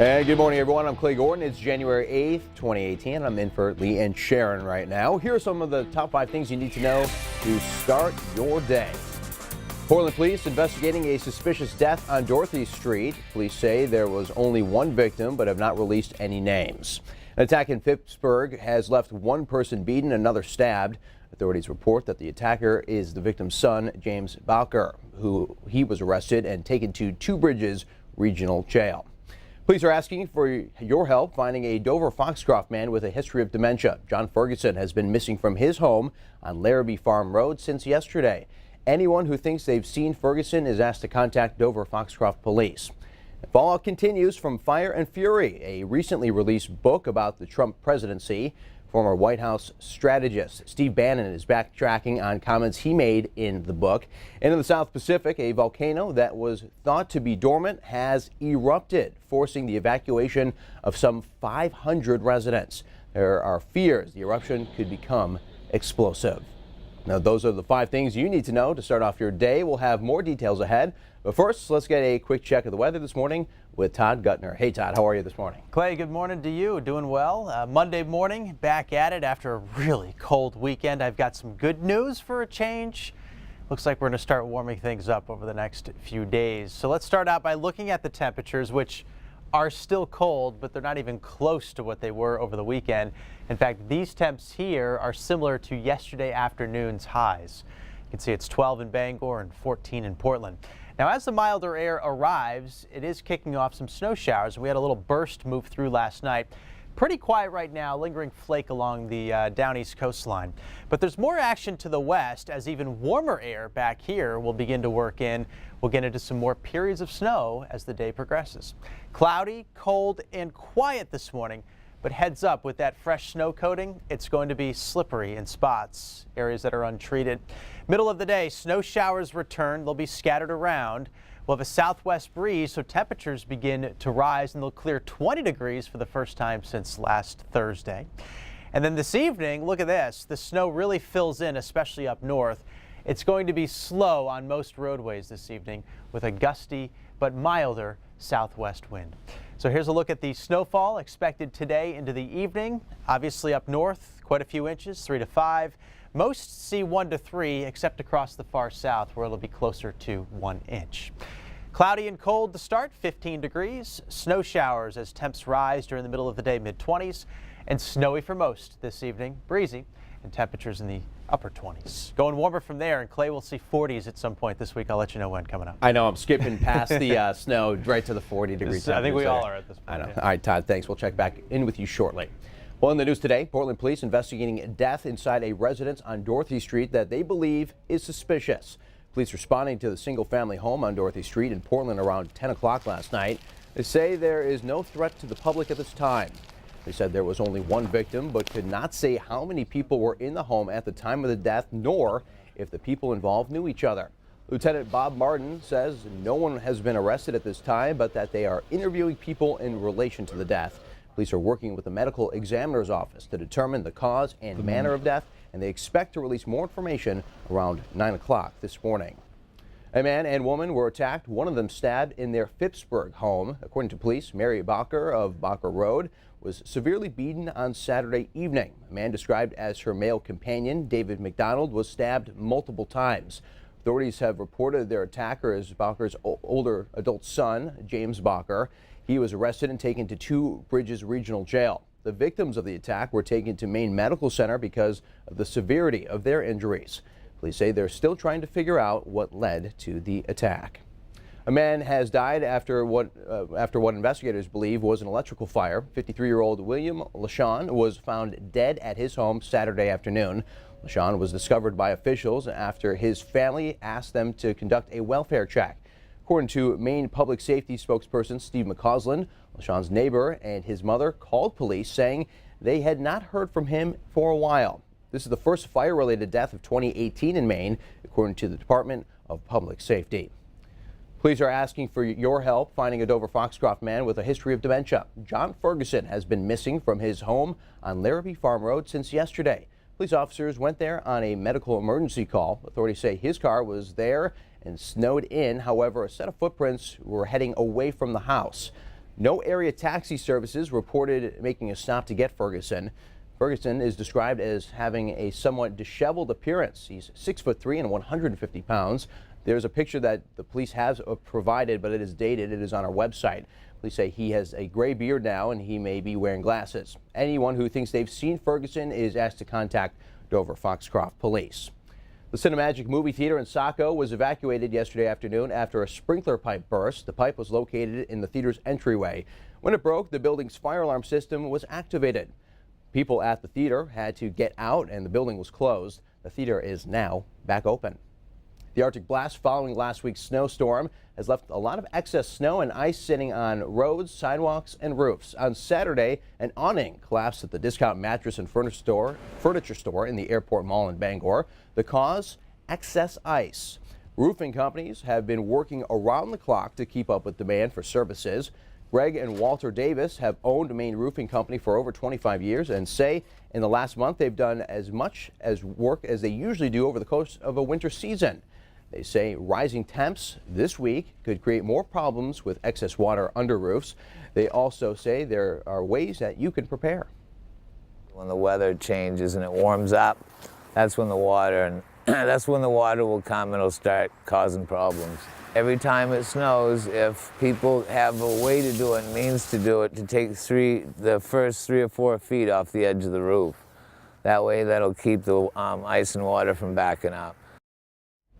And good morning, everyone. I'm Clay Gordon. It's January 8th, 2018. I'm in for Lee and Sharon right now. Here are some of the top 5 things you need to know to start your day. Portland police investigating a suspicious death on Dorothy Street. Police say there was only one victim, but have not released any names. An attack in Phippsburg has left one person beaten, another stabbed. Authorities report that the attacker is the victim's son, James Bowker, he was arrested and taken to Two Bridges Regional Jail. Police are asking for your help finding a Dover Foxcroft man with a history of dementia. John Ferguson has been missing from his home on Larrabee Farm Road since yesterday. Anyone who thinks they've seen Ferguson is asked to contact Dover Foxcroft Police. Fallout continues from Fire and Fury, a recently released book about the Trump presidency. Former White House strategist Steve Bannon is backtracking on comments he made in the book. And in the South Pacific, a volcano that was thought to be dormant has erupted, forcing the evacuation of some 500 residents. There are fears the eruption could become explosive. Now, those are the 5 things you need to know to start off your day. We'll have more details ahead. But first, let's get a quick check of the weather this morning with Todd Gutner. Hey, Todd, how are you this morning? Clay, good morning to you. Doing well. Monday morning, back at it after a really cold weekend. I've got some good news for a change. Looks like we're going to start warming things up over the next few days. So let's start out by looking at the temperatures, which are still cold, but they're not even close to what they were over the weekend. In fact, these temps here are similar to yesterday afternoon's highs. You can see it's 12 in Bangor and 14 in Portland. Now, as the milder air arrives, it is kicking off some snow showers. We had a little burst move through last night. Pretty quiet right now, lingering flake along the down east coastline. But there's more action to the west as even warmer air back here will begin to work in. We'll get into some more periods of snow as the day progresses. Cloudy, cold, and quiet this morning. But heads up, with that fresh snow coating, it's going to be slippery in spots, areas that are untreated. Middle of the day, snow showers return. They'll be scattered around. We'll have a southwest breeze, so temperatures begin to rise, and they'll clear 20 degrees for the first time since last Thursday. And then this evening, look at this. The snow really fills in, especially up north. It's going to be slow on most roadways this evening with a gusty but milder southwest wind. So here's a look at the snowfall expected today into the evening. Obviously up north, quite a few inches, 3 to 5. Most see 1 to 3, except across the far south where it'll be closer to 1 inch. Cloudy and cold to start, 15 degrees. Snow showers as temps rise during the middle of the day, mid-20s. And snowy for most this evening, breezy, and temperatures in the upper 20s. Going warmer from there, and Clay will see 40s at some point this week. I'll let you know when coming up. I know, I'm skipping past the snow right to the 40 degrees. I think we all are at this point. I know. Yeah. All right, Todd, thanks. We'll check back in with you shortly. Well, in the news today, Portland police investigating a death inside a residence on Dorothy Street that they believe is suspicious. Police responding to the single-family home on Dorothy Street in Portland around 10 o'clock last night. They say there is no threat to the public at this time. They said there was only one victim, but could not say how many people were in the home at the time of the death, nor if the people involved knew each other. Lieutenant Bob Martin says no one has been arrested at this time, but that they are interviewing people in relation to the death. Police are working with the medical examiner's office to determine the cause and manner of death, and they expect to release more information around 9 o'clock this morning. A man and woman were attacked, one of them stabbed in their Phippsburg home. According to police, Mary Bowker of Bowker Road was severely beaten on Saturday evening. A man described as her male companion, David McDonald, was stabbed multiple times. Authorities have reported their attacker as Bowker's older adult son, James Bowker. He was arrested and taken to Two Bridges Regional Jail. The victims of the attack were taken to Maine Medical Center because of the severity of their injuries. Police say they're still trying to figure out what led to the attack. A man has died after what investigators believe was an electrical fire. 53-year-old William LaShawn was found dead at his home Saturday afternoon. LaShawn was discovered by officials after his family asked them to conduct a welfare check. According to Maine Public Safety spokesperson Steve McCausland, LaShawn's neighbor and his mother called police saying they had not heard from him for a while. This is the first fire-related death of 2018 in Maine, according to the Department of Public Safety. Police are asking for your help finding a Dover Foxcroft man with a history of dementia. John Ferguson has been missing from his home on Larrabee Farm Road since yesterday. Police officers went there on a medical emergency call. Authorities say his car was there and snowed in. However, a set of footprints were heading away from the house. No area taxi services reported making a stop to get Ferguson. Ferguson is described as having a somewhat disheveled appearance. He's 6'3" and 150 pounds. There's a picture that the police have provided, but it is dated. It is on our website. Police say he has a gray beard now and he may be wearing glasses. Anyone who thinks they've seen Ferguson is asked to contact Dover Foxcroft Police. The Cinemagic movie theater in Saco was evacuated yesterday afternoon after a sprinkler pipe burst. The pipe was located in the theater's entryway. When it broke, the building's fire alarm system was activated. People at the theater had to get out and the building was closed. The theater is now back open. The Arctic blast following last week's snowstorm has left a lot of excess snow and ice sitting on roads, sidewalks, and roofs. On Saturday, an awning collapsed at the Discount Mattress and Furniture Store in the Airport Mall in Bangor. The cause? Excess ice. Roofing companies have been working around the clock to keep up with demand for services. Greg and Walter Davis have owned Maine Roofing Company for over 25 years and say in the last month they've done as much as work as they usually do over the course of a winter season. They say rising temps this week could create more problems with excess water under roofs. They also say there are ways that you can prepare. When the weather changes and it warms up, that's when the water will come and it'll start causing problems. Every time it snows, if people have a way to do it, means to do it, to take the first 3 or 4 feet off the edge of the roof. That way that'll keep the ice and water from backing up.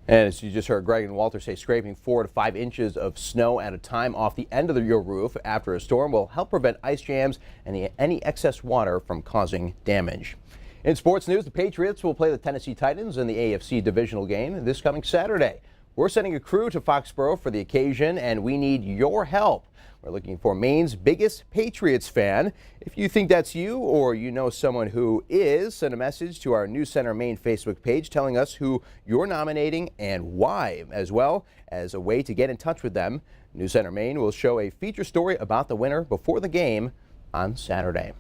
And as you just heard Greg and Walter say, scraping 4 to 5 inches of snow at a time off the end of your roof after a storm will help prevent ice jams and any excess water from causing damage. In sports news, the Patriots will play the Tennessee Titans in the AFC divisional game this coming Saturday. We're sending a crew to Foxborough for the occasion, and we need your help. We're looking for Maine's biggest Patriots fan. If you think that's you or you know someone who is, send a message to our News Center Maine Facebook page telling us who you're nominating and why, as well as a way to get in touch with them. News Center Maine will show a feature story about the winner before the game on Saturday.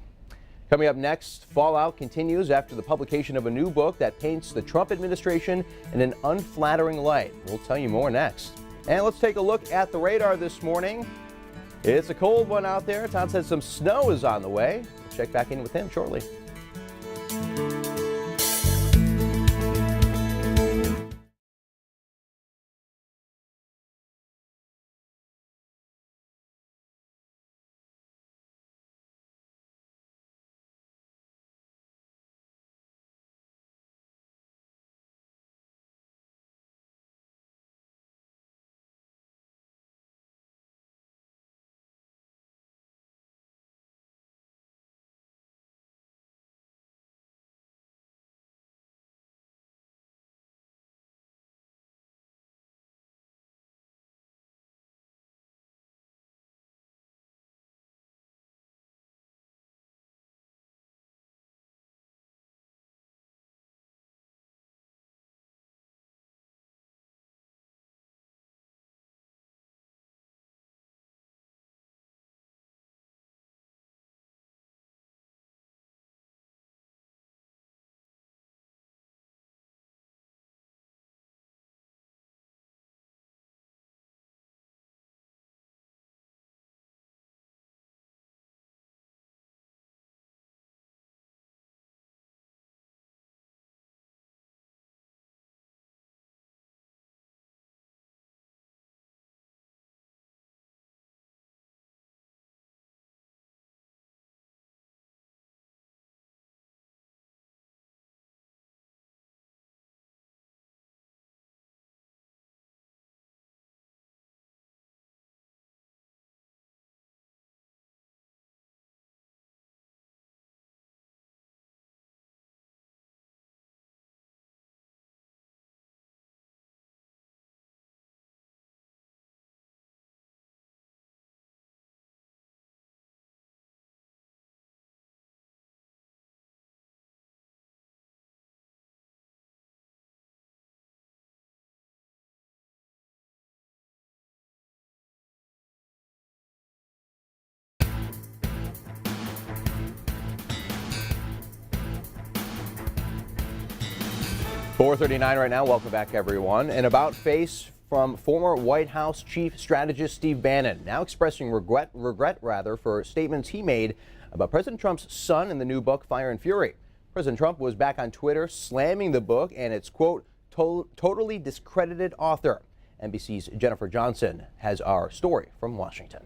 Coming up next, fallout continues after the publication of a new book that paints the Trump administration in an unflattering light. We'll tell you more next. And let's take a look at the radar this morning. It's a cold one out there. Tom says some snow is on the way. We'll check back in with him shortly. .439 right now. Welcome back, everyone. An about-face from former White House chief strategist Steve Bannon, now expressing regret for statements he made about President Trump's son in the new book, Fire and Fury. President Trump was back on Twitter slamming the book and its, quote, totally discredited author. NBC's Jennifer Johnson has our story from Washington.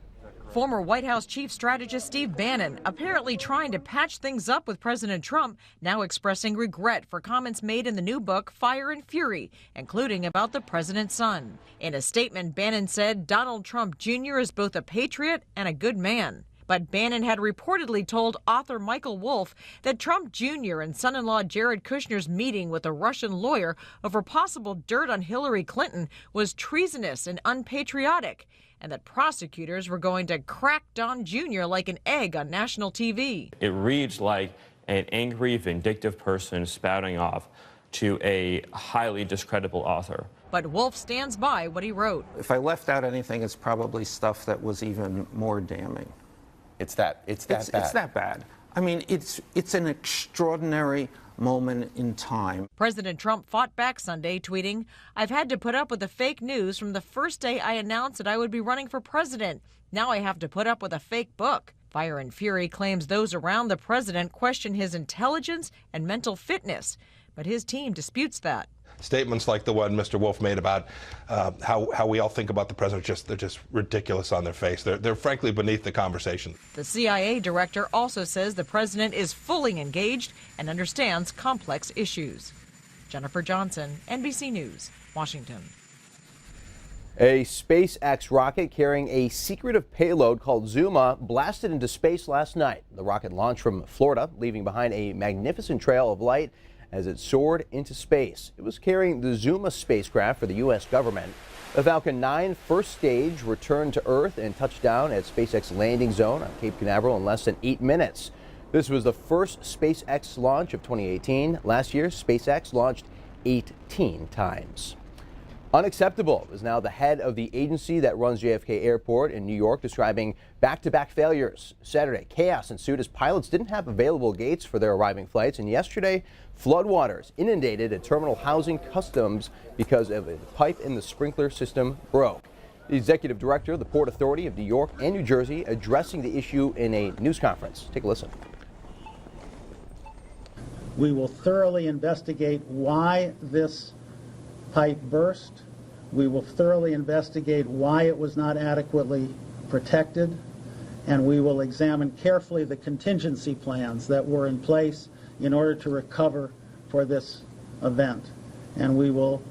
Former White House chief strategist Steve Bannon apparently trying to patch things up with President Trump, now expressing regret for comments made in the new book, Fire and Fury, including about the president's son. In a statement, Bannon said Donald Trump Jr. is both a patriot and a good man. But Bannon had reportedly told author Michael Wolff that Trump Jr. and son-in-law Jared Kushner's meeting with a Russian lawyer over possible dirt on Hillary Clinton was treasonous and unpatriotic, and that prosecutors were going to crack Don Jr. like an egg on national TV. It reads like an angry, vindictive person spouting off to a highly discreditable author. But Wolff stands by what he wrote. If I left out anything, it's probably stuff that was even more damning. It's that bad. It's that bad. I mean, it's an extraordinary moment in time. President Trump fought back Sunday, tweeting, "I've had to put up with the fake news from the first day I announced that I would be running for president. Now I have to put up with a fake book." Fire and Fury claims those around the president question his intelligence and mental fitness, but his team disputes that. Statements like the one Mr. Wolff made about how we all think about the president, they're just ridiculous on their face. They're frankly beneath the conversation. The CIA director also says the president is fully engaged and understands complex issues. Jennifer Johnson, NBC News, Washington. A SpaceX rocket carrying a secretive payload called Zuma blasted into space last night. The rocket launched from Florida, leaving behind a magnificent trail of light as it soared into space. It was carrying the Zuma spacecraft for the U.S. government. The Falcon 9 first stage returned to Earth and touched down at SpaceX landing zone on Cape Canaveral in less than 8 minutes. This was the first SpaceX launch of 2018. Last year, SpaceX launched 18 times. Unacceptable is now the head of the agency that runs JFK Airport in New York, describing back-to-back failures. Saturday, chaos ensued as pilots didn't have available gates for their arriving flights, and yesterday, floodwaters inundated a terminal housing customs because of a pipe in the sprinkler system broke. The executive director of the Port Authority of New York and New Jersey addressing the issue in a news conference. Take a listen. We will thoroughly investigate why this pipe burst. We will thoroughly investigate why it was not adequately protected, and we will examine carefully the contingency plans that were in place in order to recover for this event. And we will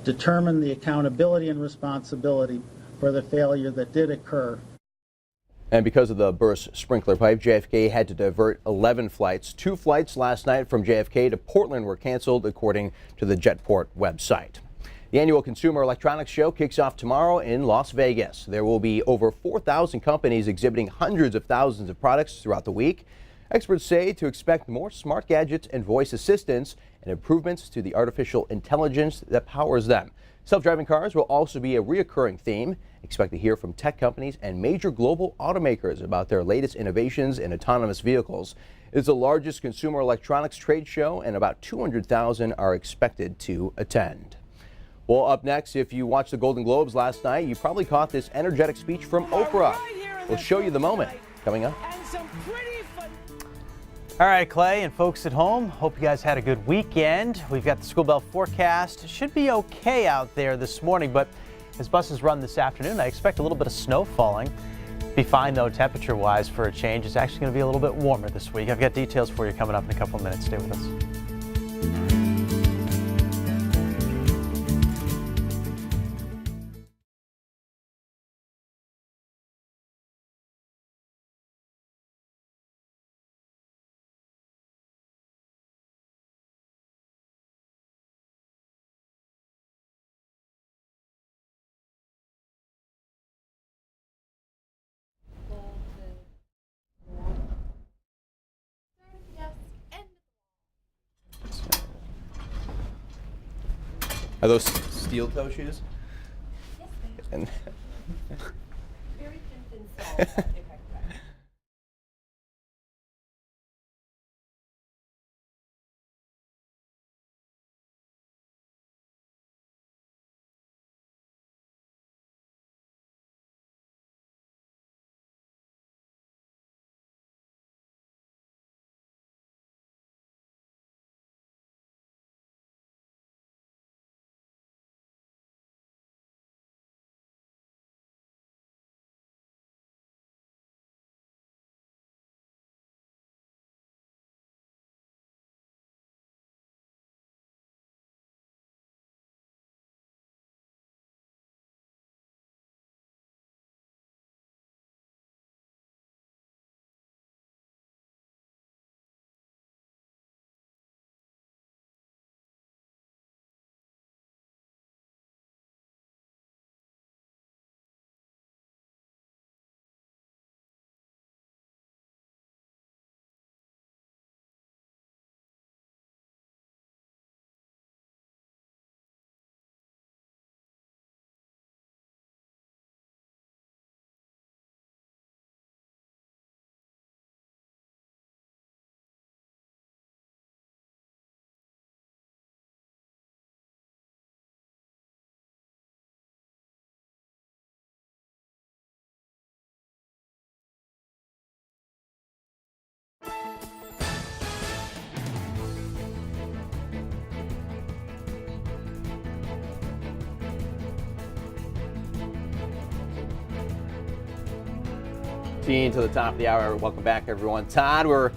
determine the accountability and responsibility for the failure that did occur. And because of the burst sprinkler pipe, JFK had to divert 11 flights. 2 flights last night from JFK to Portland were canceled, according to the Jetport website. The annual Consumer Electronics Show kicks off tomorrow in Las Vegas. There will be over 4,000 companies exhibiting hundreds of thousands of products throughout the week. Experts say to expect more smart gadgets and voice assistants and improvements to the artificial intelligence that powers them. Self-driving cars will also be a reoccurring theme. Expect to hear from tech companies and major global automakers about their latest innovations in autonomous vehicles. It's the largest consumer electronics trade show, and about 200,000 are expected to attend. Well, up next, if you watched the Golden Globes last night, you probably caught this energetic speech from Oprah. We'll show you the moment coming up. All right, Clay and folks at home, hope you guys had a good weekend. We've got the school bell forecast. It should be okay out there this morning, but as buses run this afternoon, I expect a little bit of snow falling. Be fine, though, temperature-wise for a change. It's actually going to be a little bit warmer this week. I've got details for you coming up in a couple of minutes. Stay with us. Are those steel toe shoes? Yes, they are. And Very thin soles. 6:14 to the top of the hour. Welcome back, everyone. Todd, we're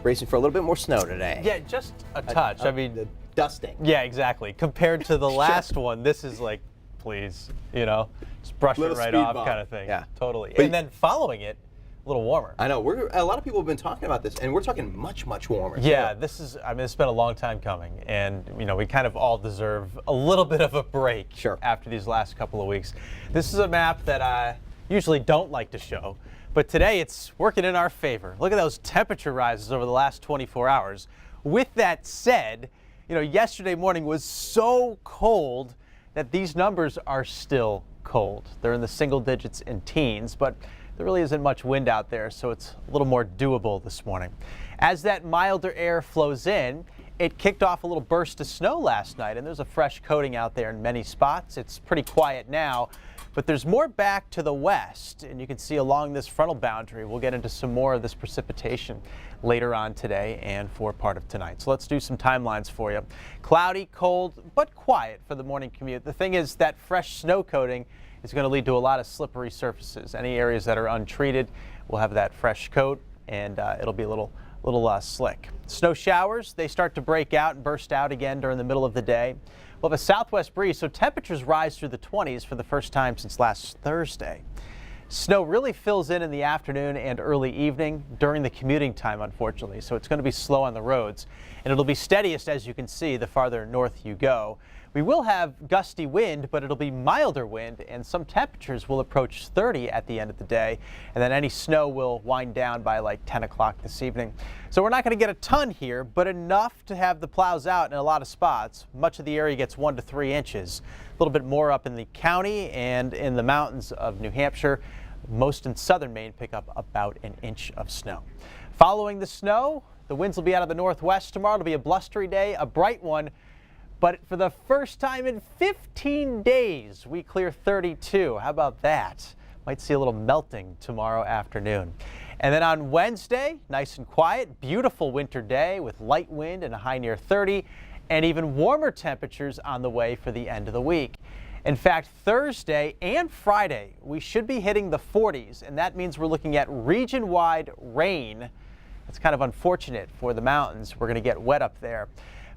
bracing for a little bit more snow today. Yeah, just a touch. I mean, the dusting. yeah, exactly. Compared to the last one, this is like, please, just brush it Little right speed off bump. kind of thing. Yeah. Totally. But- And then following it, a little warmer. I know. A lot of people have been talking about this, and we're talking much, much warmer. Yeah, too. it's been a long time coming, and we kind of all deserve a little bit of a break Sure. after these last couple of weeks. This is a map that I usually don't like to show, but today it's working in our favor. Look at those temperature rises over the last 24 hours. With that said, yesterday morning was so cold that these numbers are still cold. They're in the single digits and teens, but there really isn't much wind out there, so it's a little more doable this morning. As that milder air flows in, it kicked off a little burst of snow last night, and there's a fresh coating out there in many spots. It's pretty quiet now, but there's more back to the west, and you can see along this frontal boundary. We'll get into some more of this precipitation later on today and for part of tonight. So let's do some timelines for you. Cloudy, cold, but quiet for the morning commute. The thing is that fresh snow coating is going to lead to a lot of slippery surfaces. Any areas that are untreated will have that fresh coat, and it'll be a little slick. Snow showers, they start to break out and burst out again during the middle of the day. We'll have a southwest breeze, so temperatures rise through the 20s for the first time since last Thursday. Snow really fills in the afternoon and early evening during the commuting time, unfortunately, so it's going to be slow on the roads, and it'll be steadiest, as you can see, the farther north you go. We will have gusty wind, but it'll be milder wind, and some temperatures will approach 30 at the end of the day, and then any snow will wind down by like 10 o'clock this evening. So we're not going to get a ton here, but enough to have the plows out in a lot of spots. Much of the area gets 1 to 3 inches. A little bit more up in the county and in the mountains of New Hampshire. Most in southern Maine pick up about an inch of snow. Following the snow, the winds will be out of the northwest tomorrow. It'll be a blustery day, a bright one. But for the first time in 15 days, we clear 32. How about that? Might see a little melting tomorrow afternoon. And then on Wednesday, nice and quiet, beautiful winter day with light wind and a high near 30, and even warmer temperatures on the way for the end of the week. In fact, Thursday and Friday, we should be hitting the 40s, and that means we're looking at region-wide rain. That's kind of unfortunate for the mountains. We're going to get wet up there.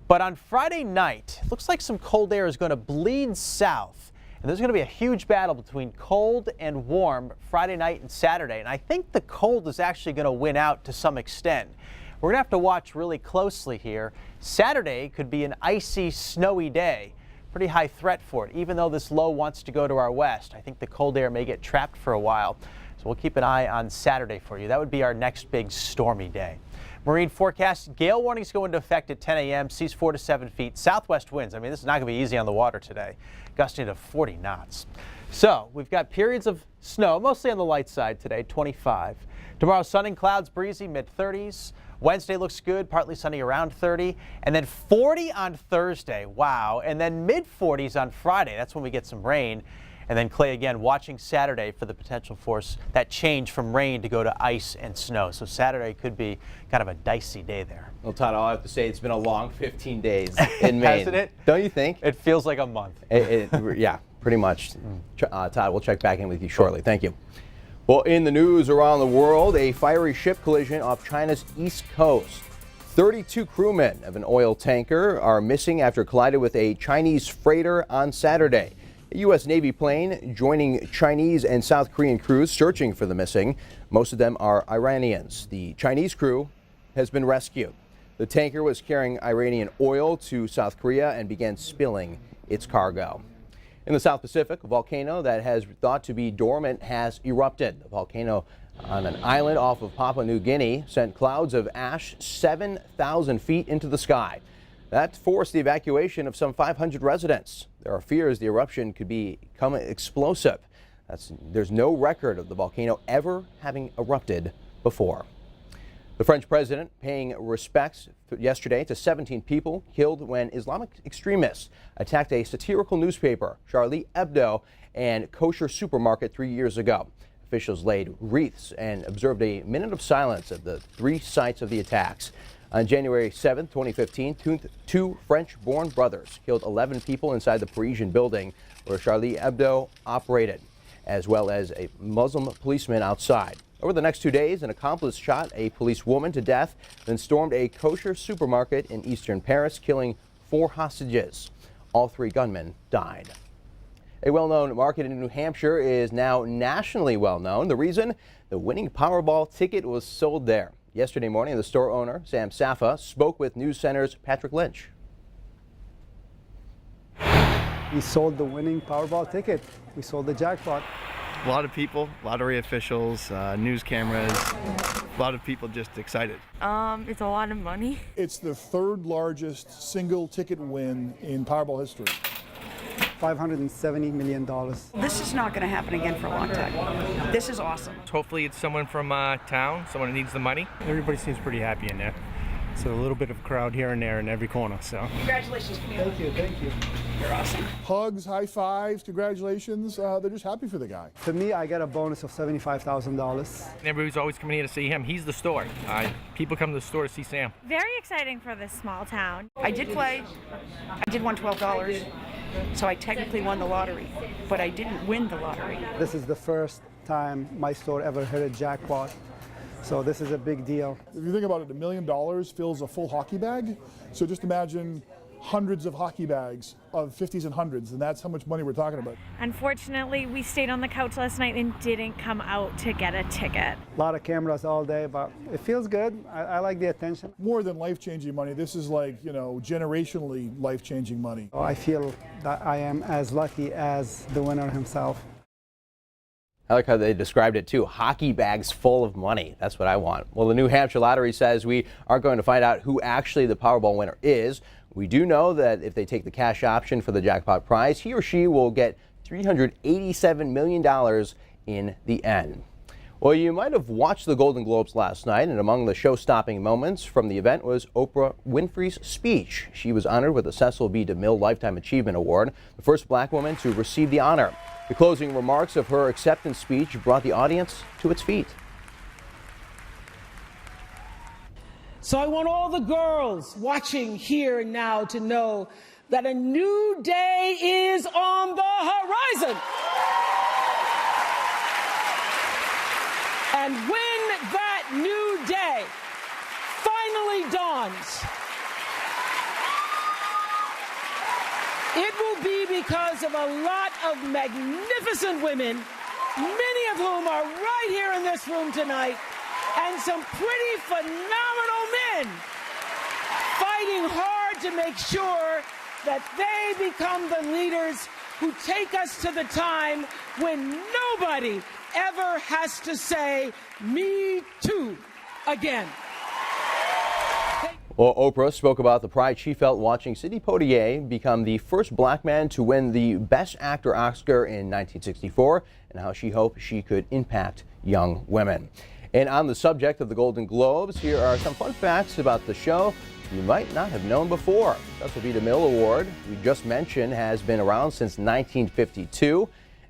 But on Friday night, it looks like some cold air is going to bleed south. And there's going to be a huge battle between cold and warm Friday night and Saturday. And I think the cold is actually going to win out to some extent. We're going to have to watch really closely here. Saturday could be an icy, snowy day. Pretty high threat for it. Even though this low wants to go to our west, I think the cold air may get trapped for a while. So we'll keep an eye on Saturday for you. That would be our next big stormy day. Marine forecast, gale warnings go into effect at 10 a.m., seas 4 to 7 feet. Southwest winds, I mean, this is not going to be easy on the water today, gusting to 40 knots. So we've got periods of snow, mostly on the light side today, 25. Tomorrow, sun and clouds, breezy, mid-30s. Wednesday looks good, partly sunny around 30. And then 40 on Thursday, wow. And then mid-40s on Friday, that's when we get some rain. And then Clay again watching Saturday for the potential force that change from rain to go to ice and snow. So Saturday could be kind of a dicey day there. Well, Todd, all I have to say, it's been a long 15 days in Maine. Hasn't it? Don't you think? It feels like a month. Yeah, pretty much. Todd, we'll check back in with you shortly. Thank you. Well, in the news around the world, a fiery ship collision off China's east coast. 32 crewmen of an oil tanker are missing after it collided with a Chinese freighter on Saturday. A U.S. Navy plane joining Chinese and South Korean crews searching for the missing. Most of them are Iranians. The Chinese crew has been rescued. The tanker was carrying Iranian oil to South Korea and began spilling its cargo. In the South Pacific, a volcano that has thought to be dormant has erupted. The volcano on an island off of Papua New Guinea sent clouds of ash 7,000 feet into the sky. That forced the evacuation of some 500 residents. There are fears the eruption could become explosive. There's no record of the volcano ever having erupted before. The French president paying respects yesterday to 17 people killed when Islamic extremists attacked a satirical newspaper, Charlie Hebdo, and kosher supermarket 3 years ago. Officials laid wreaths and observed a minute of silence at the 3 sites of the attacks. On January 7, 2015, two French-born brothers killed 11 people inside the Parisian building where Charlie Hebdo operated. as well as a Muslim policeman outside. Over the next 2 days, an accomplice shot a police woman to death, then stormed a kosher supermarket in eastern Paris, killing 4 hostages. All 3 gunmen died. A well-known market in New Hampshire is now nationally well-known. The reason? The winning Powerball ticket was sold there. Yesterday morning, the store owner, Sam Safa, spoke with News Center's Patrick Lynch. We sold the winning Powerball ticket. We sold the jackpot. A lot of people, lottery officials, news cameras, a lot of people just excited. It's a lot of money. It's the 3rd largest single ticket win in Powerball history. $570 million. This is not going to happen again for a long time. This is awesome. Hopefully it's someone from town, someone who needs the money. Everybody seems pretty happy in there. So a little bit of crowd here and there in every corner. So Congratulations, Camille. Thank you. You're awesome. Hugs, high fives, congratulations. They're just happy for the guy. For me, I got a bonus of $75,000. Everybody's always coming here to see him. He's the store. People come to the store to see Sam. Very exciting for this small town. I did play. I did win $12, so I technically won the lottery, but I didn't win the lottery. This is the first time my store ever hit a jackpot. So this is a big deal. If you think about it, $1 million fills a full hockey bag. So just imagine hundreds of hockey bags of 50s and 100s, and that's how much money we're talking about. Unfortunately, we stayed on the couch last night and didn't come out to get a ticket. A lot of cameras all day, but it feels good. I like the attention. More than life-changing money, this is like, generationally life-changing money. I feel that I am as lucky as the winner himself. I like how they described it too. Hockey bags full of money. That's what I want. Well, the New Hampshire Lottery says we are going to find out who actually the Powerball winner is. We do know that if they take the cash option for the jackpot prize, he or she will get $387 million in the end. Well, you might have watched the Golden Globes last night, and among the show-stopping moments from the event was Oprah Winfrey's speech. She was honored with the Cecil B. DeMille Lifetime Achievement Award, the first black woman to receive the honor. The closing remarks of her acceptance speech brought the audience to its feet. So I want all the girls watching here and now to know that a new day is on the horizon. And when that new day finally dawns, it will be because of a lot of magnificent women, many of whom are right here in this room tonight, and some pretty phenomenal men fighting hard to make sure that they become the leaders who take us to the time when nobody ever has to say, "Me too," again. Well, Oprah spoke about the pride she felt watching Sidney Poitier become the first black man to win the Best Actor Oscar in 1964 and how she hoped she could impact young women. And on the subject of the Golden Globes, here are some fun facts about the show you might not have known before. The Cecil B. DeMille Award, we just mentioned, has been around since 1952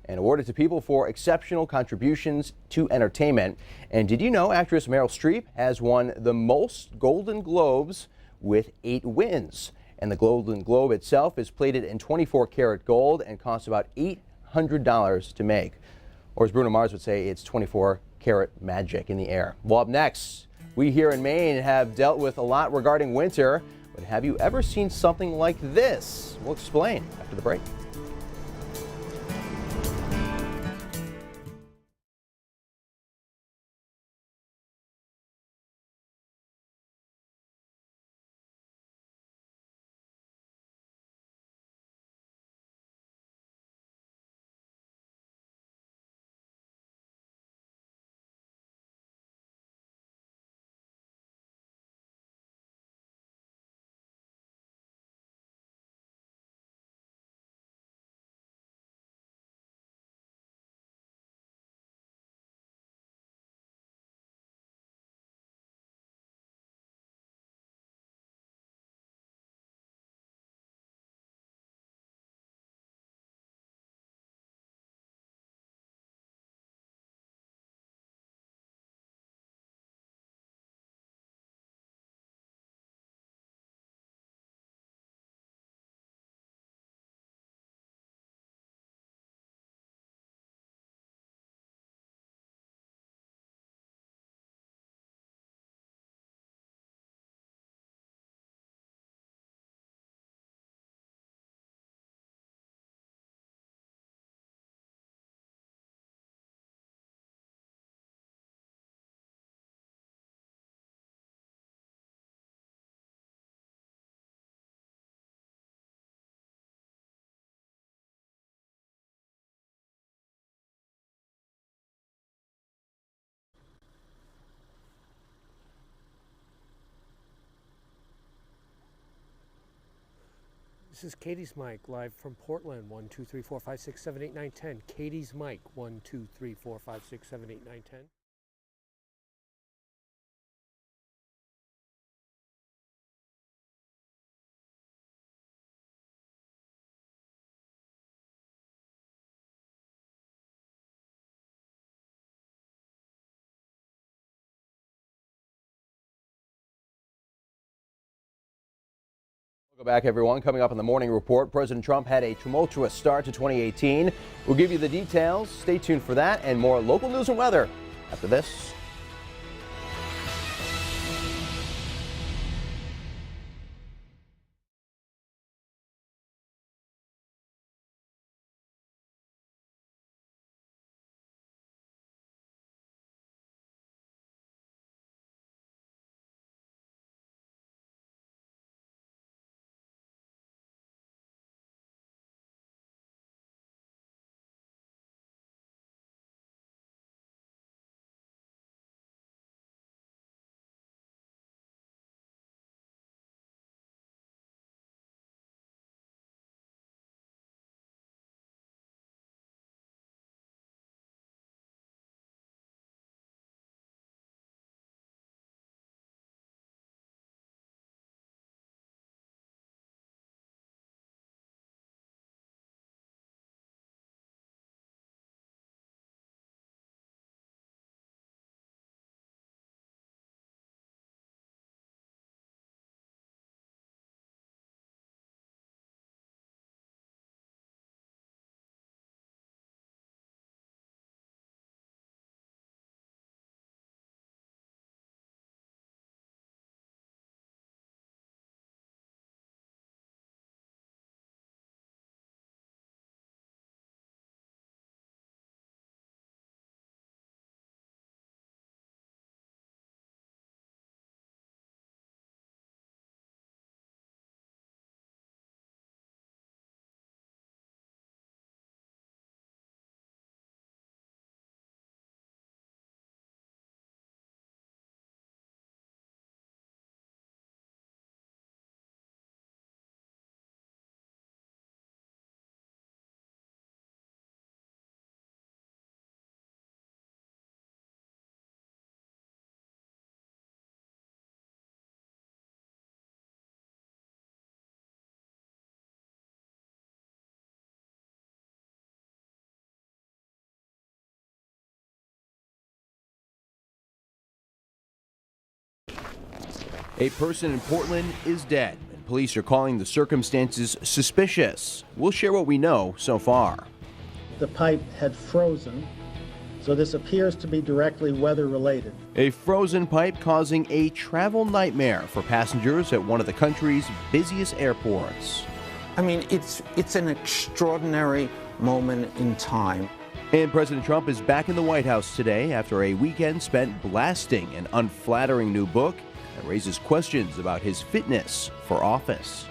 and awarded to people for exceptional contributions to entertainment. And did you know actress Meryl Streep has won the most Golden Globes with 8 wins? And the Golden Globe itself is plated in 24-karat gold and costs about $800 to make. Or as Bruno Mars would say, it's 24-karat magic in the air. Well, up next, we here in Maine have dealt with a lot regarding winter, but have you ever seen something like this? We'll explain after the break. This is Katie's mic live from Portland. 1, 2, 3, 4, 5, 6, 7, 8, 9, 10. Katie's mic. 1, 2, 3, 4, 5, 6, 7, 8, 9, 10. Welcome back, everyone. Coming up on the morning report, President Trump had a tumultuous start to 2018. We'll give you the details. Stay tuned for that and more local news and weather after this. A person in Portland is dead, and police are calling the circumstances suspicious. We'll share what we know so far. The pipe had frozen, so this appears to be directly weather related. A frozen pipe causing a travel nightmare for passengers at one of the country's busiest airports. I mean, it's an extraordinary moment in time. And President Trump is back in the White House today after a weekend spent blasting an unflattering new book that raises questions about his fitness for office.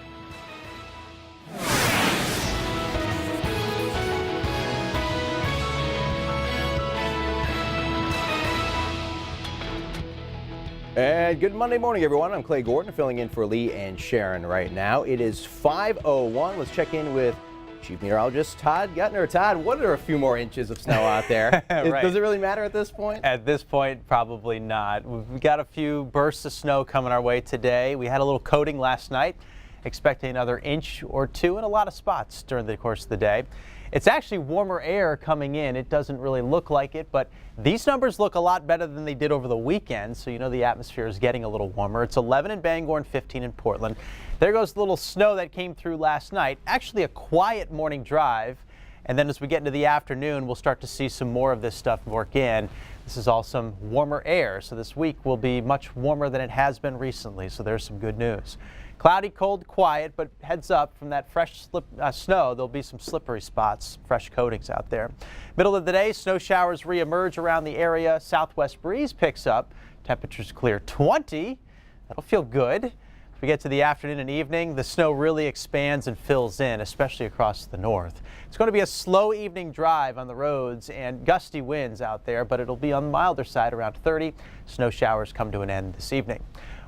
And good Monday morning, everyone. I'm Clay Gordon, filling in for Lee and Sharon right now. It is 5:01. Let's check in with Chief Meteorologist Todd Gutner. Todd, what are a few more inches of snow out there? Right. Does it really matter at this point? At this point, probably not. We've got a few bursts of snow coming our way today. We had a little coating last night, expecting another inch or two in a lot of spots during the course of the day. It's actually warmer air coming in. It doesn't really look like it, but these numbers look a lot better than they did over the weekend, so you know the atmosphere is getting a little warmer. It's 11 in Bangor and 15 in Portland. There goes the little snow that came through last night. Actually a quiet morning drive, and then as we get into the afternoon, we'll start to see some more of this stuff work in. This is all some warmer air, so this week will be much warmer than it has been recently, so there's some good news. Cloudy, cold, quiet, but heads up from that fresh snow, there'll be some slippery spots, fresh coatings out there. Middle of the day, snow showers reemerge around the area. Southwest breeze picks up. Temperatures clear 20. That'll feel good. As we get to the afternoon and evening, the snow really expands and fills in, especially across the north. It's going to be a slow evening drive on the roads and gusty winds out there, but it'll be on the milder side around 30. Snow showers come to an end this evening.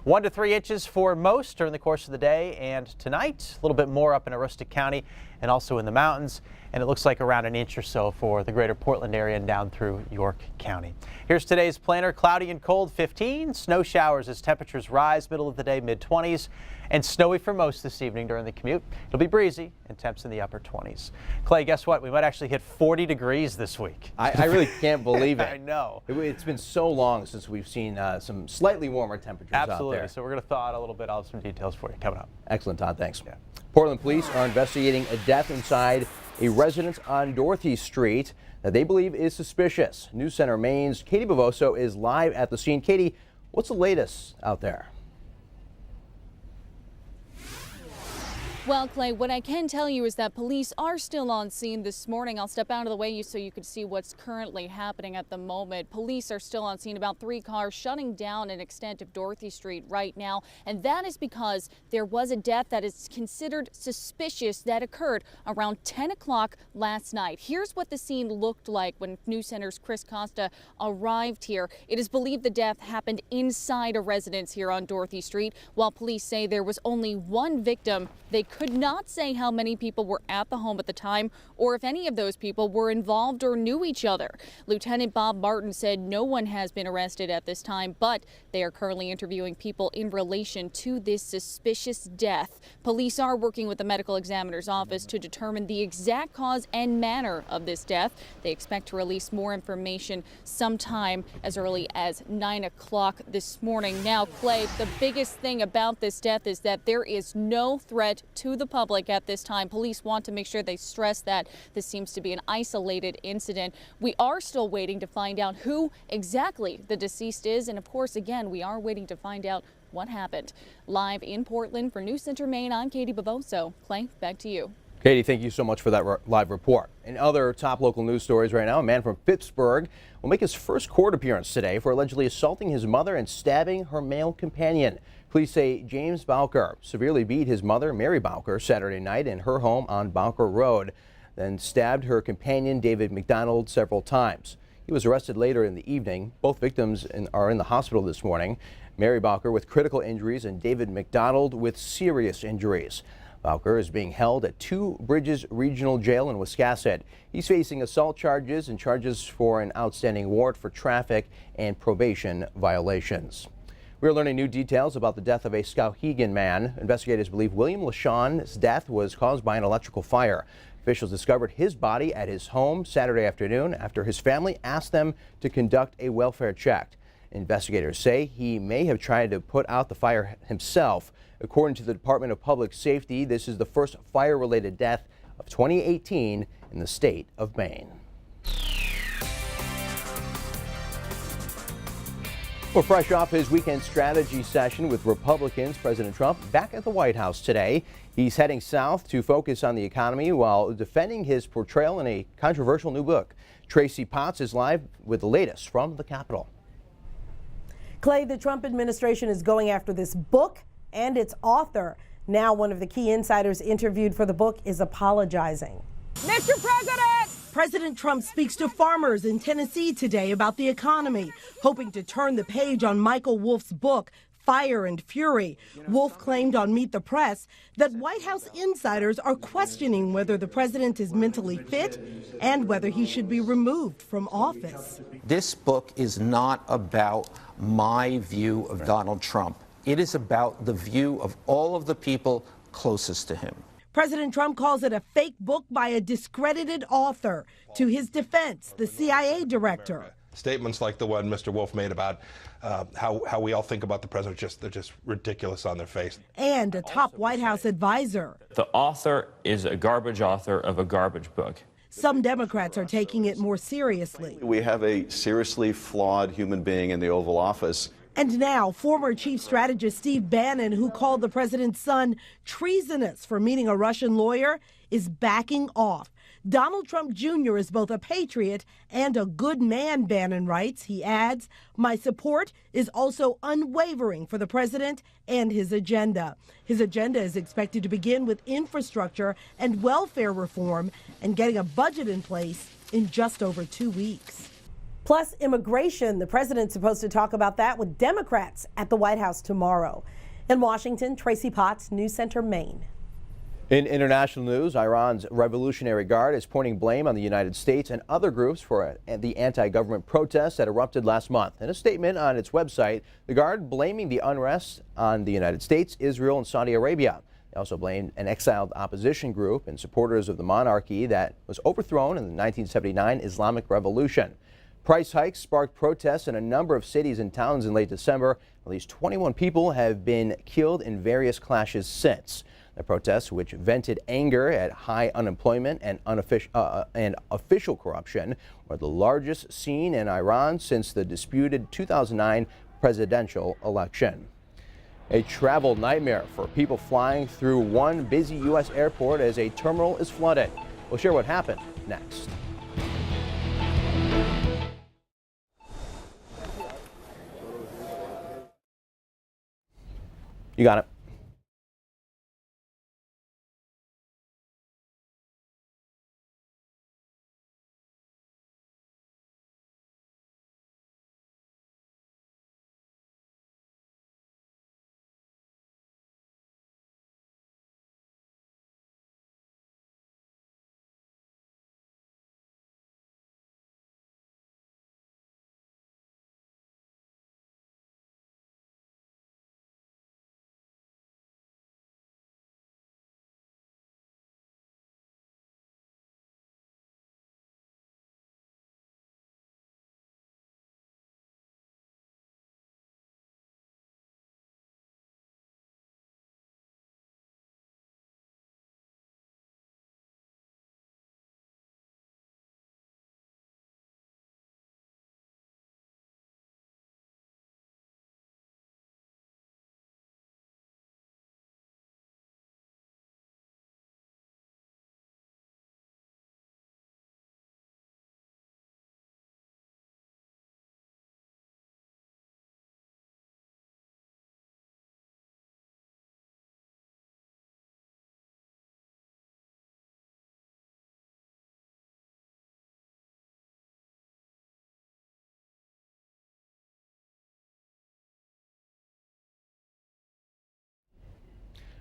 1 to 3 inches for most during the course of the day, and tonight a little bit more up in Aroostook County and also in the mountains, and it looks like around an inch or so for the greater Portland area and down through York County. Here's today's planner: cloudy and cold 15, snow showers as temperatures rise, middle of the day mid-20s, and snowy for most this evening during the commute. It'll be breezy and temps in the upper 20s. Clay, guess what? We might actually hit 40 degrees this week. I really can't believe it. I know. It's been so long since we've seen some slightly warmer temperatures Absolutely. out there. So we're going to thaw out a little bit. I'll have some details for you coming up. Excellent, Todd. Thanks. Yeah. Portland police are investigating a death inside a residence on Dorothy Street that they believe is suspicious. News Center Maine's Katie Bavoso is live at the scene. Katie, what's the latest out there? Well, Clay, what I can tell you is that police are still on scene this morning. I'll step out of the way so you can see what's currently happening at the moment. Police are still on scene, about 3 cars shutting down an extent of Dorothy Street right now. And that is because there was a death that is considered suspicious that occurred around 10 o'clock last night. Here's what the scene looked like when News Center's Chris Costa arrived here. It is believed the death happened inside a residence here on Dorothy Street. While police say there was only one victim, they could not say how many people were at the home at the time or if any of those people were involved or knew each other. Lieutenant Bob Martin said no one has been arrested at this time, but they are currently interviewing people in relation to this suspicious death. Police are working with the medical examiner's office to determine the exact cause and manner of this death. They expect to release more information sometime as early as 9 o'clock this morning. Now, Clay, the biggest thing about this death is that there is no threat to the public at this time. Police want to make sure they stress that this seems to be an isolated incident. We are still waiting to find out who exactly the deceased is. And of course, again, we are waiting to find out what happened. Live in Portland for News Center Maine, I'm Katie Bavoso. Clay, back to you. Katie, thank you so much for that live report. In other top local news stories right now, a man from Pittsburgh will make his first court appearance today for allegedly assaulting his mother and stabbing her male companion. Police say James Bowker severely beat his mother, Mary Bowker, Saturday night in her home on Bowker Road, then stabbed her companion, David McDonald, several times. He was arrested later in the evening. Both victims are in the hospital this morning. Mary Bowker with critical injuries and David McDonald with serious injuries. Bowker is being held at Two Bridges Regional Jail in Wiscasset. He's facing assault charges and charges for an outstanding warrant for traffic and probation violations. We're learning new details about the death of a Skowhegan man. Investigators believe William LaShawn's death was caused by an electrical fire. Officials discovered his body at his home Saturday afternoon after his family asked them to conduct a welfare check. Investigators say he may have tried to put out the fire himself. According to the Department of Public Safety, this is the first fire-related death of 2018 in the state of Maine. Well, fresh off his weekend strategy session with Republicans, President Trump back at the White House today. He's heading south to focus on the economy while defending his portrayal in a controversial new book. Tracy Potts is live with the latest from the Capitol. Clay, the Trump administration is going after this book and its author. Now, one of the key insiders interviewed for the book is apologizing. Mr. President! President Trump speaks to farmers in Tennessee today about the economy, hoping to turn the page on Michael Wolff's book, Fire and Fury. Wolff claimed on Meet the Press that White House insiders are questioning whether the president is mentally fit and whether he should be removed from office. This book is not about my view of Donald Trump. It is about the view of all of the people closest to him. President Trump calls it a fake book by a discredited author. To his defense, the CIA director. Statements like the one Mr. Wolff made about how we all think about the president, they're just ridiculous on their face. And a top White House advisor. The author is a garbage author of a garbage book. Some Democrats are taking it more seriously. We have a seriously flawed human being in the Oval Office. And now, former chief strategist Steve Bannon, who called the president's son treasonous for meeting a Russian lawyer, is backing off. Donald Trump Jr. is both a patriot and a good man, Bannon writes. He adds, "My support is also unwavering for the president and his agenda." His agenda is expected to begin with infrastructure and welfare reform and getting a budget in place in just over 2 weeks. Plus immigration. The president's supposed to talk about that with Democrats at the White House tomorrow. In Washington, Tracy Potts, News Center, Maine. In international news, Iran's Revolutionary Guard is pointing blame on the United States and other groups for the anti-government protests that erupted last month. In a statement on its website, the Guard blaming the unrest on the United States, Israel, and Saudi Arabia. They also blamed an exiled opposition group and supporters of the monarchy that was overthrown in the 1979 Islamic Revolution. Price hikes sparked protests in a number of cities and towns in late December. At least 21 people have been killed in various clashes since. The protests, which vented anger at high unemployment and official corruption, were the largest seen in Iran since the disputed 2009 presidential election. A travel nightmare for people flying through one busy U.S. airport as a terminal is flooded. We'll share what happened next. You got it.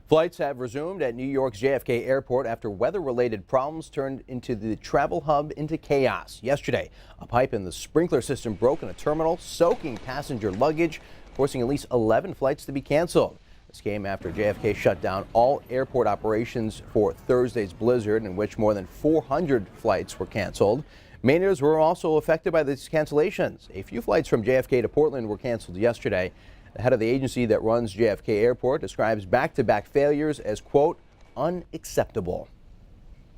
Flights have resumed at New York's JFK Airport after weather-related problems turned into the travel hub into chaos. Yesterday, a pipe in the sprinkler system broke in a terminal, soaking passenger luggage, forcing at least 11 flights to be canceled. This came after JFK shut down all airport operations for Thursday's blizzard, in which more than 400 flights were canceled. Mainers were also affected by these cancellations. A few flights from JFK to Portland were canceled yesterday. The head of the agency that runs JFK Airport describes back-to-back failures as, quote, unacceptable.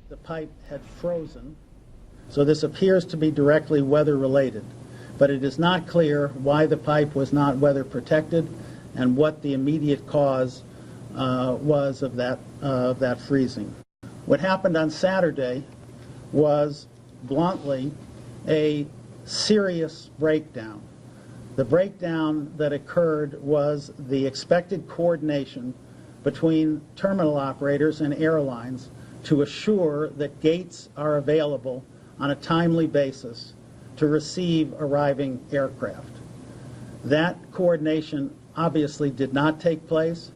The pipe had frozen, so this appears to be directly weather-related, but it is not clear why the pipe was not weather-protected and what the immediate cause was of that freezing. What happened on Saturday was, bluntly, a serious breakdown. The breakdown that occurred was the expected coordination between terminal operators and airlines to assure that gates are available on a timely basis to receive arriving aircraft. That coordination obviously did not take place.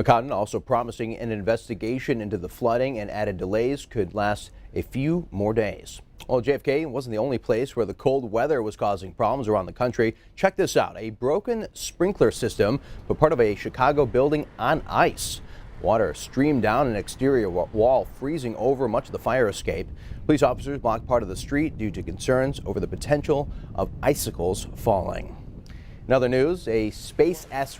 Cotton also promising an investigation into the flooding and added delays could last a few more days. Well, JFK wasn't the only place where the cold weather was causing problems around the country. Check this out. A broken sprinkler system put part of a Chicago building on ice. Water streamed down an exterior wall, freezing over much of the fire escape. Police officers blocked part of the street due to concerns over the potential of icicles falling. In other news, a SpaceX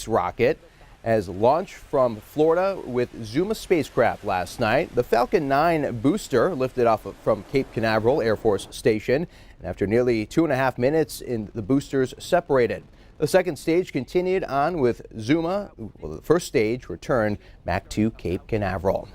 rocket has launched from Florida with Zuma spacecraft last night. The Falcon 9 booster lifted off from Cape Canaveral Air Force Station, and after nearly 2.5 minutes, the boosters separated. The second stage continued on with Zuma. Well, the first stage returned back to Cape Canaveral.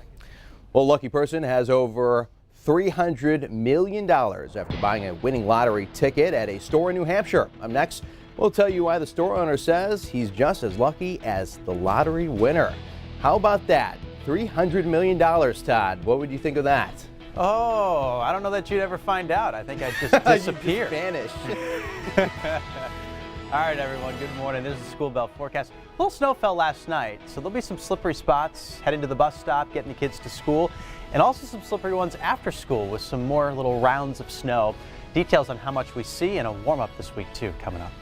Well, a lucky person has over $300 million after buying a winning lottery ticket at a store in New Hampshire. Up next, we'll tell you why the store owner says he's just as lucky as the lottery winner. How about that? $300 million, Todd. What would you think of that? Oh, I don't know that you'd ever find out. I think I'd just disappear. Vanish. All right, everyone, good morning. This is the School Bell forecast. A little snow fell last night, so there'll be some slippery spots heading to the bus stop, getting the kids to school, and also some slippery ones after school with some more little rounds of snow. Details on how much we see and a warm-up this week, too, coming up.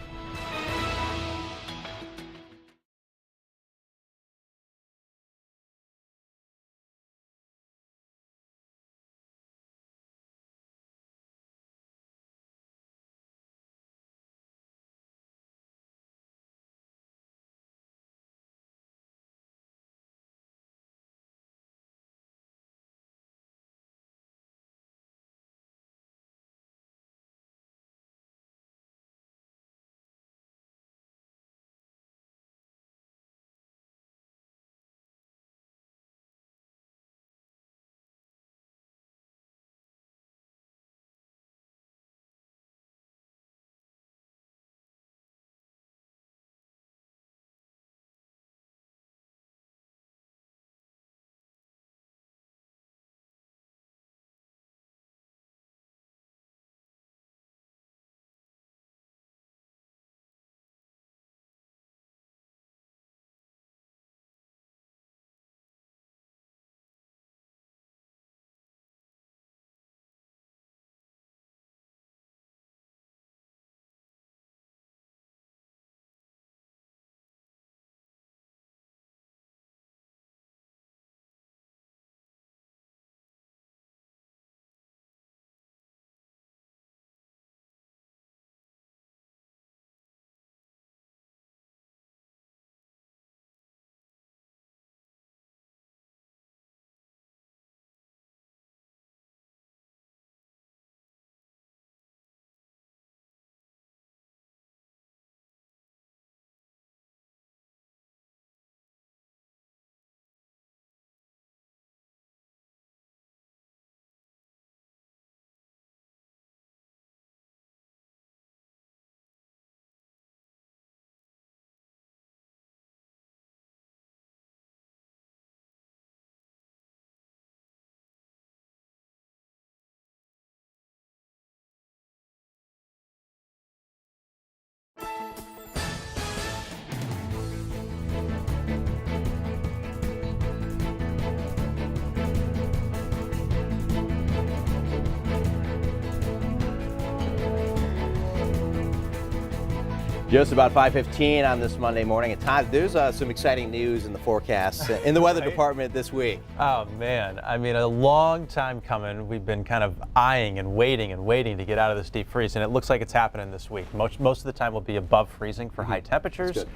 Just about 5:15 on this Monday morning. And Todd, there's some exciting news in the forecast in the weather department this week. Oh, man. I mean, a long time coming. We've been kind of eyeing and waiting to get out of this deep freeze, and it looks like it's happening this week. Most of the time will be above freezing for high temperatures.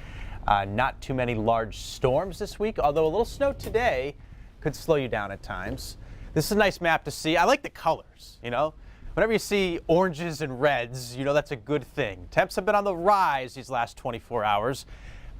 Not too many large storms this week, although a little snow today could slow you down at times. This is a nice map to see. I like the colors, you know. Whenever you see oranges and reds, you know that's a good thing. Temps have been on the rise these last 24 hours,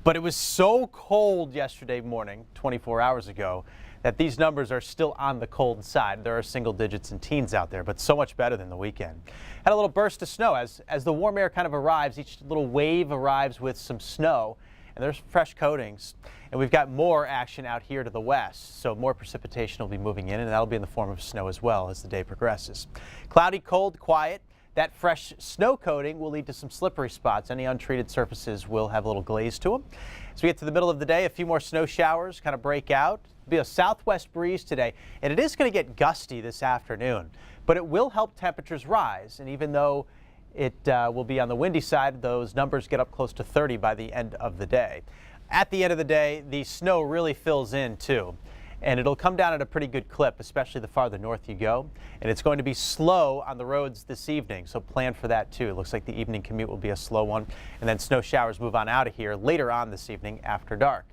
but it was so cold yesterday morning, 24 hours ago, that these numbers are still on the cold side. There are single digits and teens out there, but so much better than the weekend. Had a little burst of snow as the warm air kind of arrives. Each little wave arrives with some snow, and there's fresh coatings. And we've got more action out here to the west, so more precipitation will be moving in, and that'll be in the form of snow as well as the day progresses. Cloudy, cold, quiet. That fresh snow coating will lead to some slippery spots. Any untreated surfaces will have a little glaze to them. As we get to the middle of the day, a few more snow showers kind of break out. It'll be a southwest breeze today, and it is going to get gusty this afternoon, but it will help temperatures rise. And even though it will be on the windy side, those numbers get up close to 30 by the end of the day. At the end of the day, the snow really fills in too, and it'll come down at a pretty good clip, especially the farther north you go. And it's going to be slow on the roads this evening, so plan for that too. It looks like the evening commute will be a slow one, and then snow showers move on out of here later on this evening after dark.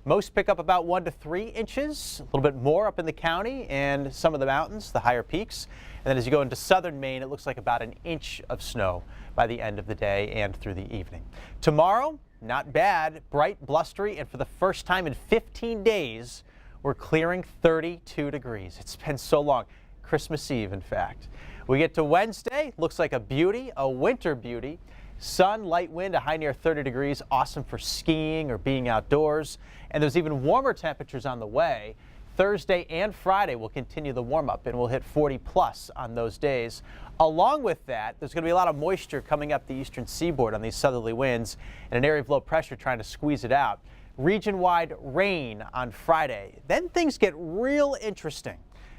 Most pick up about 1 to 3 inches, a little bit more up in the county and some of the mountains, the higher peaks. And then as you go into southern Maine, it looks like about 1 inch of snow by the end of the day and through the evening. Tomorrow, not bad, bright, blustery, and for the first time in 15 days, we're clearing 32 degrees. It's been so long. Christmas Eve, in fact. We get to Wednesday, looks like a beauty, a winter beauty. Sun, light wind, a high near 30 degrees, awesome for skiing or being outdoors. And there's even warmer temperatures on the way. Thursday and Friday will continue the warm-up, and we'll hit 40+ on those days. Along with that, there's going to be a lot of moisture coming up the eastern seaboard on these southerly winds and an area of low pressure trying to squeeze it out. Region-wide rain on Friday. Then things get real interesting.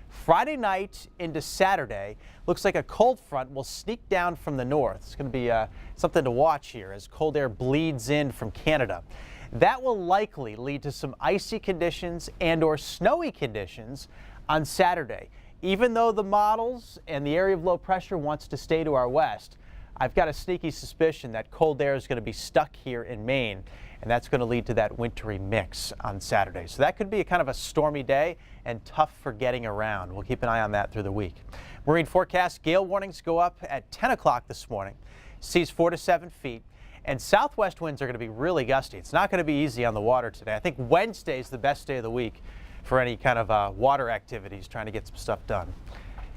Friday night into Saturday, looks like a cold front will sneak down from the north. It's going to be something to watch here as cold air bleeds in from Canada. That will likely lead to some icy conditions and/or snowy conditions on Saturday. Even though the models and the area of low pressure wants to stay to our west, I've got a sneaky suspicion that cold air is going to be stuck here in Maine, and that's going to lead to that wintry mix on Saturday. So that could be a kind of a stormy day and tough for getting around. We'll keep an eye on that through the week. Marine forecast, gale warnings go up at 10 o'clock this morning. Seas 4 to 7 feet. And southwest winds are going to be really gusty. It's not going to be easy on the water today. I think Wednesday is the best day of the week for any kind of water activities, trying to get some stuff done.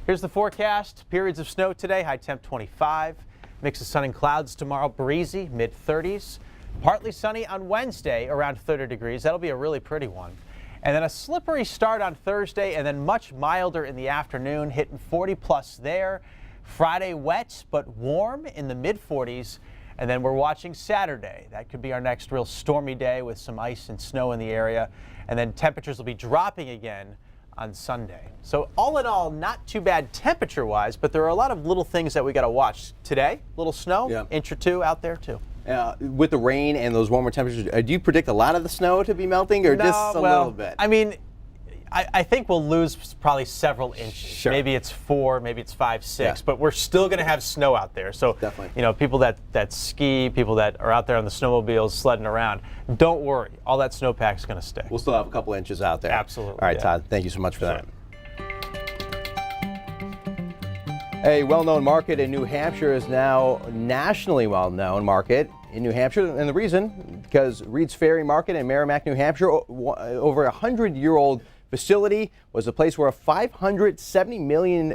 Here's the forecast. Periods of snow today, high temp 25. Mix of sun and clouds tomorrow, breezy, mid-30s. Partly sunny on Wednesday, around 30 degrees. That'll be a really pretty one. And then a slippery start on Thursday, and then much milder in the afternoon, hitting 40+ there. Friday wet, but warm in the mid-40s. And then we're watching Saturday. That could be our next real stormy day with some ice and snow in the area. And then temperatures will be dropping again on Sunday. So all in all, not too bad temperature-wise, but there are a lot of little things that we got to watch. Today, little snow, inch or two out there too. With the rain and those warmer temperatures, do you predict a lot of the snow to be melting, or just a little bit? I mean, I think we'll lose probably several inches. Sure. Maybe it's 4, maybe it's 5, 6, but we're still going to have snow out there. So, you know, people that ski, people that are out there on the snowmobiles sledding around, don't worry. All that snowpack's going to stay. We'll still have a couple inches out there. Absolutely. All right, Todd, thank you so much for that. A well-known market in New Hampshire is now a nationally well-known market in New Hampshire. And the reason, because Reed's Ferry Market in Merrimack, New Hampshire, over 100-year-old facility, was a place where a $570 million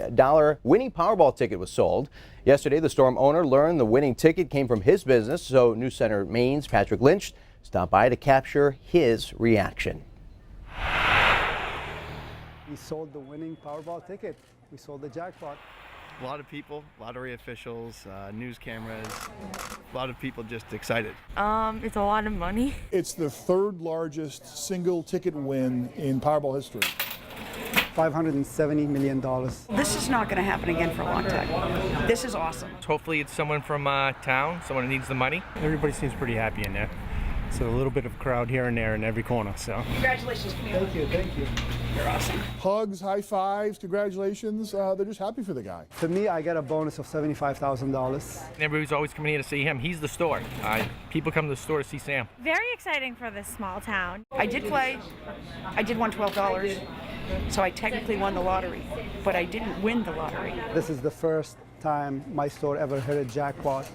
winning Powerball ticket was sold. Yesterday, the Storm owner learned the winning ticket came from his business, so News Center Maine's Patrick Lynch stopped by to capture his reaction. We sold the winning Powerball ticket. We sold the jackpot. A lot of people, lottery officials, news cameras, a lot of people just excited. It's a lot of money. It's the third largest single ticket win in Powerball history. $570 million. This is not going to happen again for a long time. This is awesome. Hopefully it's someone from town, someone who needs the money. Everybody seems pretty happy in there. So a little bit of crowd here and there in every corner. So Congratulations, Camille. Thank you. You're awesome. Hugs, high fives, congratulations. They're just happy for the guy. To me, I get a bonus of $75,000. Everybody's always coming here to see him. He's the store. People come to the store to see Sam. Very exciting for this small town. I did play. I did win $12, so I technically won the lottery, but I didn't win the lottery. This is the first time my store ever hit a jackpot.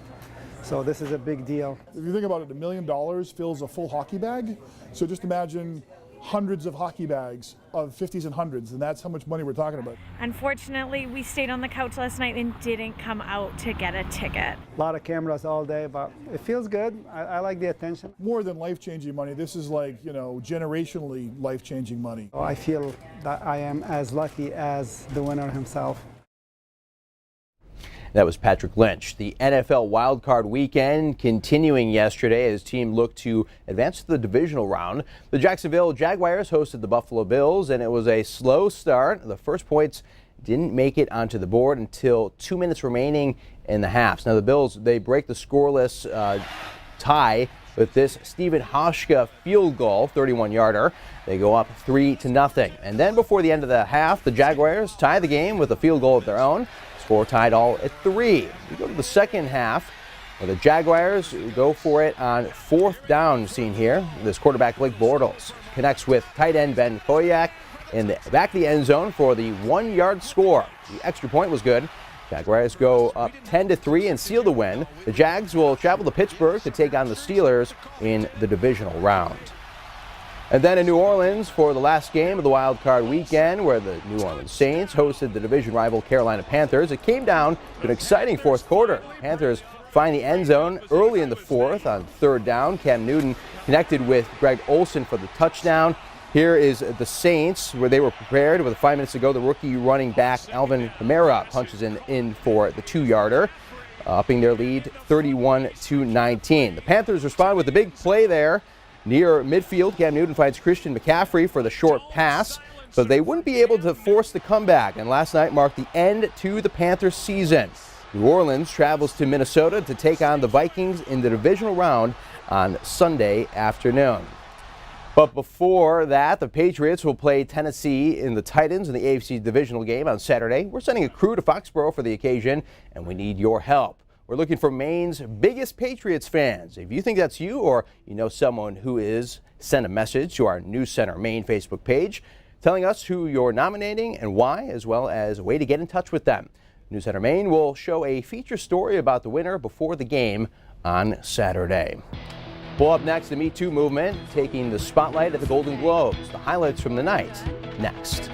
So this is a big deal. If you think about it, $1 million fills a full hockey bag. So just imagine hundreds of hockey bags of 50s and 100s, and that's how much money we're talking about. Unfortunately, we stayed on the couch last night and didn't come out to get a ticket. A lot of cameras all day, but it feels good. I like the attention. More than life-changing money, this is like, you know, generationally life-changing money. I feel that I am as lucky as the winner himself. That was Patrick Lynch. The NFL wildcard weekend continuing yesterday as team looked to advance to the divisional round. The Jacksonville Jaguars hosted the Buffalo Bills, and it was a slow start. The first points didn't make it onto the board until 2 minutes remaining in the halves. Now the Bills, they break the scoreless tie with this Stephen Hauschka field goal, 31-yarder. They go up 3-0. And then before the end of the half, the Jaguars tie the game with a field goal of their own. Score tied all at 3. We go to the second half where the Jaguars go for it on 4th down seen here. This quarterback Blake Bortles connects with tight end Ben Koyak in the back of the end zone for the 1-yard score. The extra point was good. Jaguars go up 10-3 and seal the win. The Jags will travel to Pittsburgh to take on the Steelers in the divisional round. And then in New Orleans for the last game of the wild card weekend, where the New Orleans Saints hosted the division rival Carolina Panthers. It came down to an exciting fourth quarter. Panthers find the end zone early in the fourth on 3rd down. Cam Newton connected with Greg Olsen for the touchdown. Here is the Saints, where they were prepared with 5 minutes ago. The rookie running back Alvin Kamara punches in for the 2-yarder, upping their lead 31-19. The Panthers respond with a big play there near midfield. Cam Newton finds Christian McCaffrey for the short pass, but they wouldn't be able to force the comeback, and last night marked the end to the Panthers season. New Orleans travels to Minnesota to take on the Vikings in the divisional round on Sunday afternoon. But before that, the Patriots will play Tennessee in the Titans in the AFC divisional game on Saturday. We're sending a crew to Foxborough for the occasion, and we need your help. We're looking for Maine's biggest Patriots fans. If you think that's you or you know someone who is, send a message to our News Center Maine Facebook page telling us who you're nominating and why, as well as a way to get in touch with them. News Center Maine will show a feature story about the winner before the game on Saturday. Well, up next, the Me Too movement taking the spotlight at the Golden Globes. The highlights from the night next.